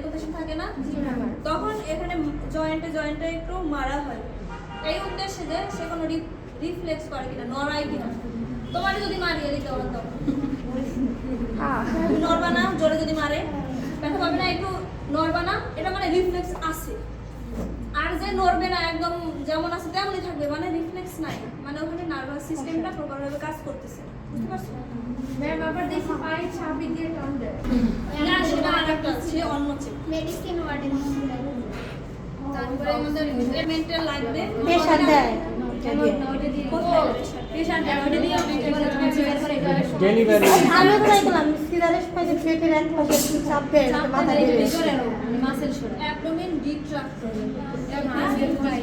এরকম থাকে না, তখন এখানে জয়েন্টে একটু মারা হয় এই উদ্দেশ্যে যে সে কোনো রিফ্লেক্স করে কিনা, নড়ায় কিনা। তোমার যদি মারি এদিকে দাও, নড়বা না, জোরে যদি মারে ব্যথা পাবে না, একটু নড়বা না, এটা মানে রিফ্লেক্স আছে। আর যে নড়বে না একদম যেমন আছে তেমনই থাকবে, মানে রিফ্লেক্স নাই, মানে ওখানে নার্ভাস সিস্টেমটা প্রপারভাবে কাজ করতেছে। বুঝতে পারছো? ম্যাম আবার দেখি পায়ে চাবি দিয়ে টান দেয়। না সেটা আরেকটা, সে অন্য চেক। মেডিসিন ওয়ার্ডেন তারপরে আমাদের মেন্টাল লাগবে, প্রেশার দেয় পেশেন্ট ওটা দিয়ে ডেলিভারি আমি তো দেখলাম সিজারের সময় যে পেটের এক পাশে একটু চাপ দেয় মাথা দিয়ে মাসেল শোর অ্যাবডোমেন রিট্রাক্টর,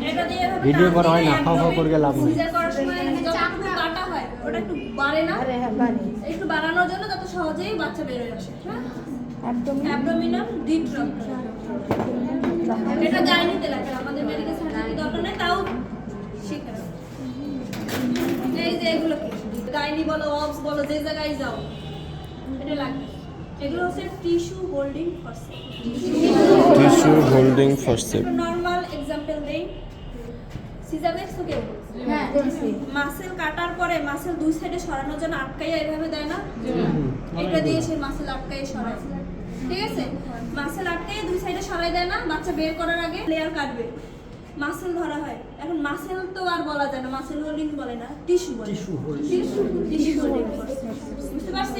এটা দিয়ে এভাবে ভিডিও করা হয় না, খাও খাও করে লাভ নেই। সিজার করার সময় যতটুকু কাটা হয় ওটা একটু বাড়ে না, আরে হ্যাঁ বানি একটু বাড়ানোর জন্য যাতে সহজেই বাচ্চা বের হয়ে আসে। হ্যাঁ, একদম অ্যাবডোমিনাল রিট্রাক্টর, এটা গাইনিতে লাগে, আমাদের মেডিকেল সার্জারি দরকার নেই, তাও শিখে নাও। এই যে এগুলো কি গাইনি বলো, অবস বলো, যে জায়গায় যাও এটা লাগবে। এগুলো হচ্ছে tissue holding forcep. Tissue holding forcep. Normal example দেই, সিজার দেখছো কেউ? হ্যাঁ দেখছি মাসেল কাটার পরে মাসেল দুই সাইডে সরানোর জন্য আটকাইয়া এভাবে দেয় না, এটা দিয়ে সে মাসেল আটকাইয়ে সরায়। ঠিক আছে, মাসেল আটকাইয়ে দুই সাইডে সরাই দেয় না, বাচ্চা বের করার আগে লেয়ার কাটবে, মাসেল ধরা হয়। এখন মাসেল তো আর বলা যায় না, মাসেল হোল্ডিং বলে না, টিস্যু বলে। টিস্যু হোল্ডিং, বুঝতে পারছি?